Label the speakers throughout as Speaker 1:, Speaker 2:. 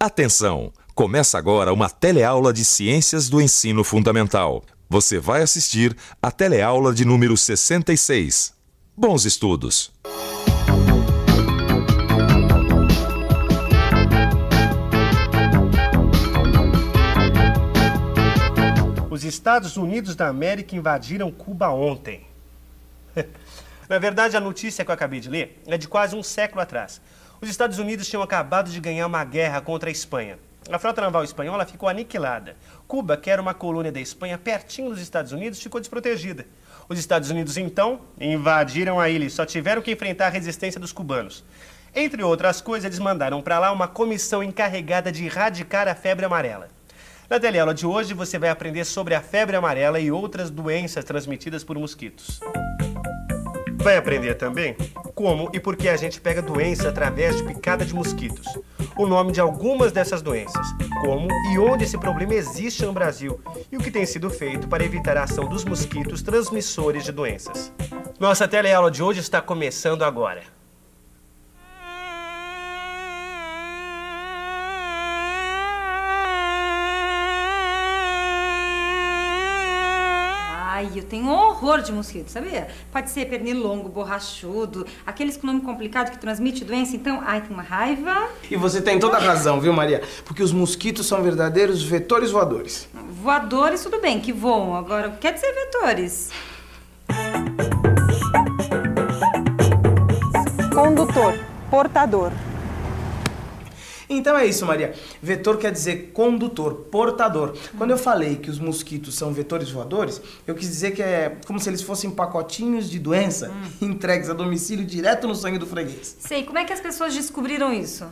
Speaker 1: Atenção! Começa agora uma teleaula de Ciências do Ensino Fundamental. Você vai assistir a teleaula de número 66. Bons estudos!
Speaker 2: Os Estados Unidos da América invadiram Cuba ontem. Na verdade, a notícia que eu acabei de ler é de quase um século atrás. Os Estados Unidos tinham acabado de ganhar uma guerra contra a Espanha. A frota naval espanhola ficou aniquilada. Cuba, que era uma colônia da Espanha pertinho dos Estados Unidos, ficou desprotegida. Os Estados Unidos, então, invadiram a ilha e só tiveram que enfrentar a resistência dos cubanos. Entre outras coisas, eles mandaram para lá uma comissão encarregada de erradicar a febre amarela. Na teleaula de hoje, você vai aprender sobre a febre amarela e outras doenças transmitidas por mosquitos. Vai aprender também como e por que a gente pega doença através de picada de mosquitos, o nome de algumas dessas doenças, como e onde esse problema existe no Brasil e o que tem sido feito para evitar a ação dos mosquitos transmissores de doenças. Nossa teleaula de hoje está começando agora.
Speaker 3: Ai, eu tenho um horror de mosquito, sabia? Pode ser pernilongo, borrachudo, aqueles com nome complicado que transmite doença, então, ai, tem uma raiva.
Speaker 4: E você tem toda a razão, viu, Maria? Porque os mosquitos são verdadeiros vetores voadores.
Speaker 3: Voadores, tudo bem, que voam. Agora, o que quer dizer vetores?
Speaker 5: Condutor, portador.
Speaker 4: Então é isso, Maria. Vetor quer dizer condutor, portador. Quando eu falei que os mosquitos são vetores voadores, eu quis dizer que é como se eles fossem pacotinhos de doença entregues a domicílio direto no sangue do freguês.
Speaker 3: Sei, como é que as pessoas descobriram isso?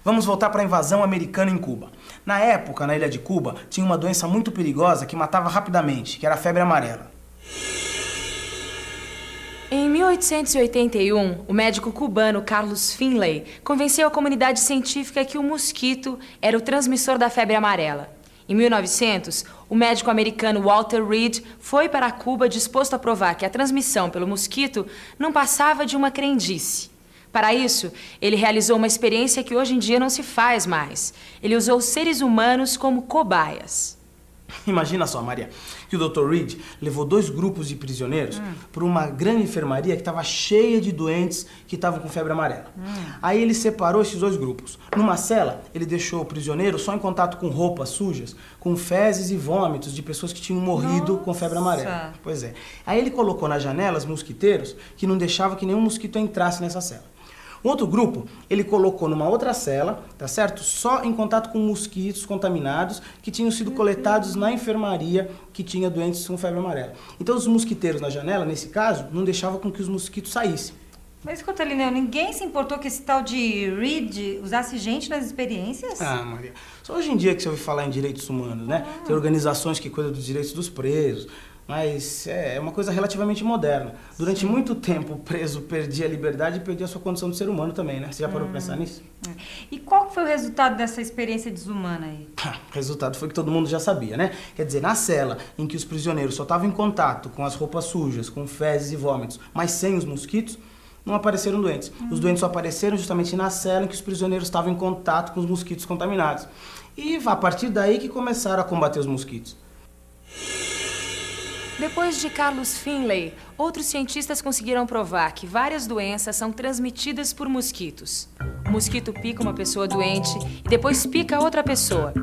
Speaker 4: Vamos voltar para a invasão americana em Cuba. Na época, na ilha de Cuba, tinha uma doença muito perigosa que matava rapidamente, que era a febre amarela.
Speaker 6: Em 1881, o médico cubano Carlos Finlay convenceu a comunidade científica que o mosquito era o transmissor da febre amarela. Em 1900, o médico americano Walter Reed foi para Cuba disposto a provar que a transmissão pelo mosquito não passava de uma crendice. Para isso, ele realizou uma experiência que hoje em dia não se faz mais. Ele usou seres humanos como cobaias.
Speaker 4: Imagina só, Maria, que o Dr. Reed levou 2 grupos de prisioneiros para uma grande enfermaria que estava cheia de doentes que estavam com febre amarela. Aí ele separou esses 2 grupos. Numa cela, ele deixou o prisioneiro só em contato com roupas sujas, com fezes e vômitos de pessoas que tinham morrido com febre amarela. Pois é. Aí ele colocou nas janelas mosquiteiros que não deixavam que nenhum mosquito entrasse nessa cela. Um outro grupo, ele colocou numa outra cela, tá certo? Só em contato com mosquitos contaminados que tinham sido coletados na enfermaria que tinha doentes com febre amarela. Então os mosquiteiros na janela, nesse caso, não deixavam com que os mosquitos saíssem.
Speaker 3: Mas escuta, Lineu, ninguém se importou que esse tal de Reed usasse gente nas experiências?
Speaker 4: Ah, Maria, só hoje em dia que você ouve falar em direitos humanos, né? Tem organizações que cuidam dos direitos dos presos. Mas é uma coisa relativamente moderna. Durante muito tempo o preso perdia a liberdade e perdia a sua condição de ser humano também, né? Você já parou pra pensar nisso?
Speaker 3: E qual foi o resultado dessa experiência desumana aí?
Speaker 4: O resultado foi que todo mundo já sabia, né? Quer dizer, na cela em que os prisioneiros só estavam em contato com as roupas sujas, com fezes e vômitos, mas sem os mosquitos, não apareceram doentes. Os doentes só apareceram justamente na cela em que os prisioneiros estavam em contato com os mosquitos contaminados. E a partir daí que começaram a combater os mosquitos.
Speaker 6: Depois de Carlos Finlay, outros cientistas conseguiram provar que várias doenças são transmitidas por mosquitos. O mosquito pica uma pessoa doente e depois pica outra pessoa.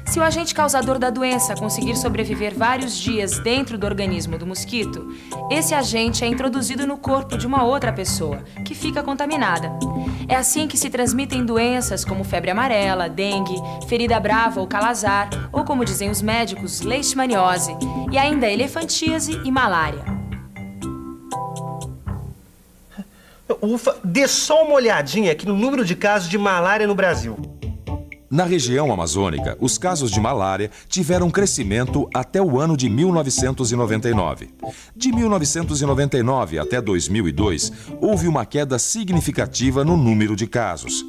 Speaker 6: Se o agente causador da doença conseguir sobreviver vários dias dentro do organismo do mosquito, esse agente é introduzido no corpo de uma outra pessoa, que fica contaminada. É assim que se transmitem doenças como febre amarela, dengue, ferida brava ou calazar, ou como dizem os médicos, leishmaniose, e ainda elefantíase e malária.
Speaker 2: Ufa, dê só uma olhadinha aqui no número de casos de malária no Brasil.
Speaker 1: Na região amazônica, os casos de malária tiveram crescimento até o ano de 1999. De 1999 até 2002, houve uma queda significativa no número de casos.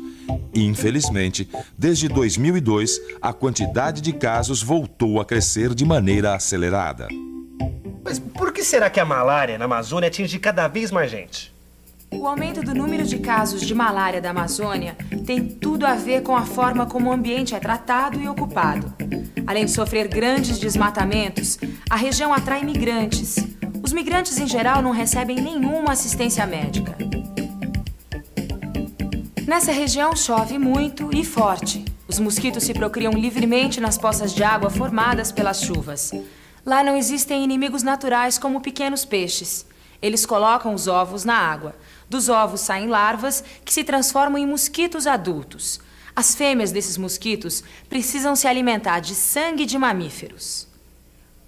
Speaker 1: Infelizmente, desde 2002, a quantidade de casos voltou a crescer de maneira acelerada.
Speaker 2: Mas por que será que a malária na Amazônia atinge cada vez mais gente?
Speaker 6: O aumento do número de casos de malária da Amazônia tem tudo a ver com a forma como o ambiente é tratado e ocupado. Além de sofrer grandes desmatamentos, a região atrai migrantes. Os migrantes, em geral, não recebem nenhuma assistência médica. Nessa região chove muito e forte. Os mosquitos se procriam livremente nas poças de água formadas pelas chuvas. Lá não existem inimigos naturais como pequenos peixes. Eles colocam os ovos na água. Dos ovos saem larvas que se transformam em mosquitos adultos. As fêmeas desses mosquitos precisam se alimentar de sangue de mamíferos.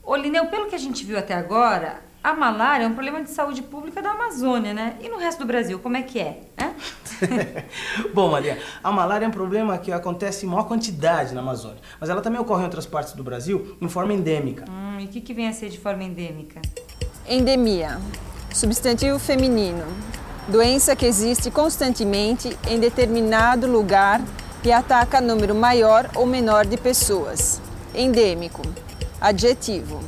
Speaker 3: Ô, Linneu, pelo que a gente viu até agora, a malária é um problema de saúde pública da Amazônia, né? E no resto do Brasil, como é que é?
Speaker 4: Bom, Maria, a malária é um problema que acontece em maior quantidade na Amazônia. Mas ela também ocorre em outras partes do Brasil em forma endêmica.
Speaker 3: E o que vem a ser de forma endêmica?
Speaker 5: Endemia, substantivo feminino. Doença que existe constantemente em determinado lugar e ataca número maior ou menor de pessoas. Endêmico, adjetivo.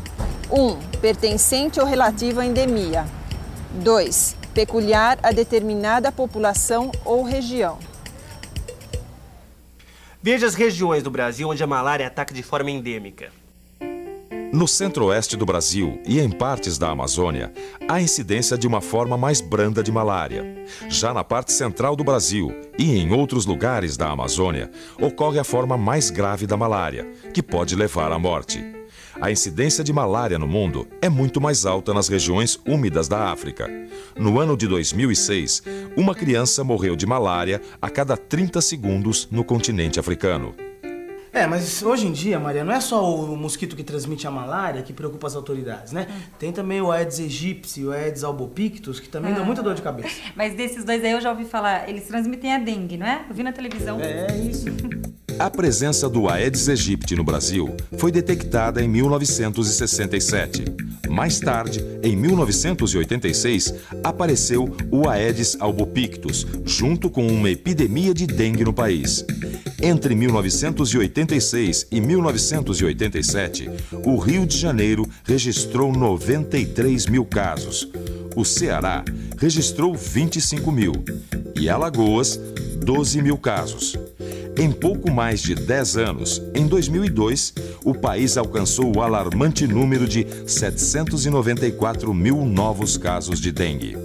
Speaker 5: 1. Pertencente ou relativo à endemia. 2. Peculiar a determinada população ou região.
Speaker 2: Veja as regiões do Brasil onde a malária ataca de forma endêmica.
Speaker 1: No centro-oeste do Brasil e em partes da Amazônia, há incidência de uma forma mais branda de malária. Já na parte central do Brasil e em outros lugares da Amazônia, ocorre a forma mais grave da malária, que pode levar à morte. A incidência de malária no mundo é muito mais alta nas regiões úmidas da África. No ano de 2006, uma criança morreu de malária a cada 30 segundos no continente africano.
Speaker 4: Mas hoje em dia, Maria, não é só o mosquito que transmite a malária que preocupa as autoridades, né? Tem também o Aedes aegypti e o Aedes albopictus, que também dão muita dor de cabeça.
Speaker 3: Mas desses dois aí eu já ouvi falar, eles transmitem a dengue, não é? Eu vi na televisão.
Speaker 4: É isso.
Speaker 1: A presença do Aedes aegypti no Brasil foi detectada em 1967. Mais tarde, em 1986, apareceu o Aedes albopictus, junto com uma epidemia de dengue no país. Entre 1986 e 1987, o Rio de Janeiro registrou 93 mil casos. O Ceará registrou 25 mil e Alagoas, 12 mil casos. Em pouco mais de 10 anos, em 2002, o país alcançou o alarmante número de 794 mil novos casos de dengue.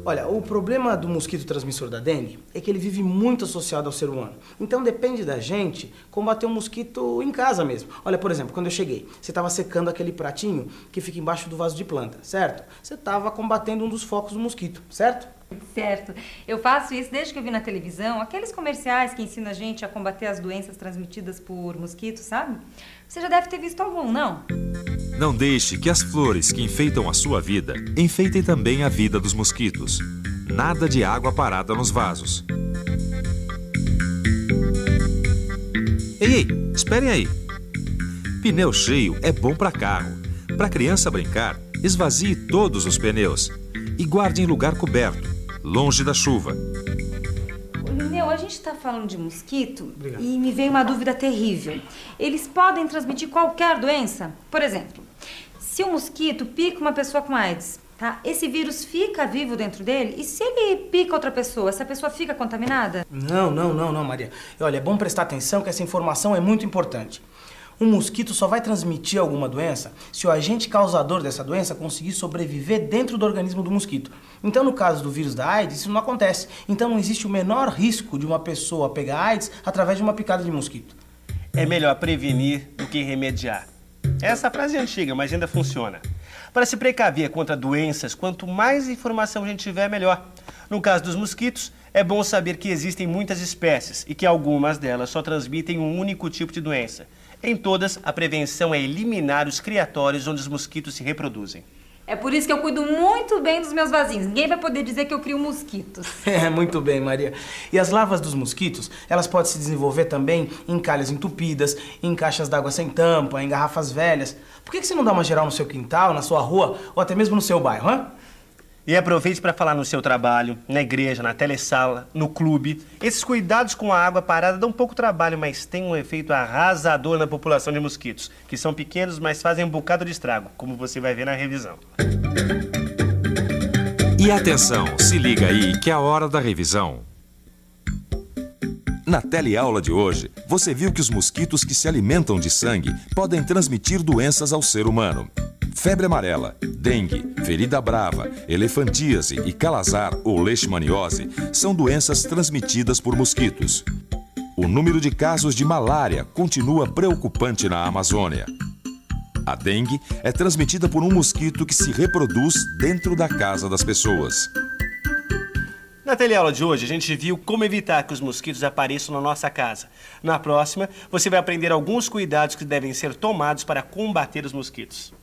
Speaker 4: Olha, o problema do mosquito transmissor da dengue é que ele vive muito associado ao ser humano. Então depende da gente combater o mosquito em casa mesmo. Olha, por exemplo, quando eu cheguei, você estava secando aquele pratinho que fica embaixo do vaso de planta, certo? Você estava combatendo um dos focos do mosquito, certo?
Speaker 3: Certo. Eu faço isso desde que eu vi na televisão, aqueles comerciais que ensinam a gente a combater as doenças transmitidas por mosquitos, sabe? Você já deve ter visto algum, não?
Speaker 1: Não deixe que as flores que enfeitam a sua vida enfeitem também a vida dos mosquitos. Nada de água parada nos vasos. Ei, esperem aí. Pneu cheio é bom para carro. Para criança brincar, esvazie todos os pneus e guarde em lugar coberto, longe da chuva.
Speaker 3: Linneu, a gente está falando de mosquito.
Speaker 4: Obrigado.
Speaker 3: E me veio uma dúvida terrível. Eles podem transmitir qualquer doença? Por exemplo, se um mosquito pica uma pessoa com AIDS, tá? Esse vírus fica vivo dentro dele? E se ele pica outra pessoa, essa pessoa fica contaminada?
Speaker 4: Não, Maria. Olha, é bom prestar atenção que essa informação é muito importante. Um mosquito só vai transmitir alguma doença se o agente causador dessa doença conseguir sobreviver dentro do organismo do mosquito. Então, no caso do vírus da AIDS, isso não acontece. Então, não existe o menor risco de uma pessoa pegar AIDS através de uma picada de mosquito.
Speaker 2: É melhor prevenir do que remediar. Essa frase é antiga, mas ainda funciona. Para se precaver contra doenças, quanto mais informação a gente tiver, melhor. No caso dos mosquitos, é bom saber que existem muitas espécies e que algumas delas só transmitem um único tipo de doença. Em todas, a prevenção é eliminar os criatórios onde os mosquitos se reproduzem.
Speaker 3: É por isso que eu cuido muito bem dos meus vasinhos. Ninguém vai poder dizer que eu crio mosquitos.
Speaker 4: Muito bem, Maria. E as larvas dos mosquitos, elas podem se desenvolver também em calhas entupidas, em caixas d'água sem tampa, em garrafas velhas. Por que você não dá uma geral no seu quintal, na sua rua ou até mesmo no seu bairro, hein?
Speaker 2: E aproveite para falar no seu trabalho, na igreja, na telesala, no clube. Esses cuidados com a água parada dão um pouco trabalho, mas têm um efeito arrasador na população de mosquitos, que são pequenos, mas fazem um bocado de estrago, como você vai ver na revisão.
Speaker 1: E atenção, se liga aí que é a hora da revisão. Na teleaula de hoje, você viu que os mosquitos que se alimentam de sangue podem transmitir doenças ao ser humano. Febre amarela, dengue, ferida brava, elefantíase e calazar ou leishmaniose são doenças transmitidas por mosquitos. O número de casos de malária continua preocupante na Amazônia. A dengue é transmitida por um mosquito que se reproduz dentro da casa das pessoas.
Speaker 2: Na teleaula de hoje, a gente viu como evitar que os mosquitos apareçam na nossa casa. Na próxima, você vai aprender alguns cuidados que devem ser tomados para combater os mosquitos.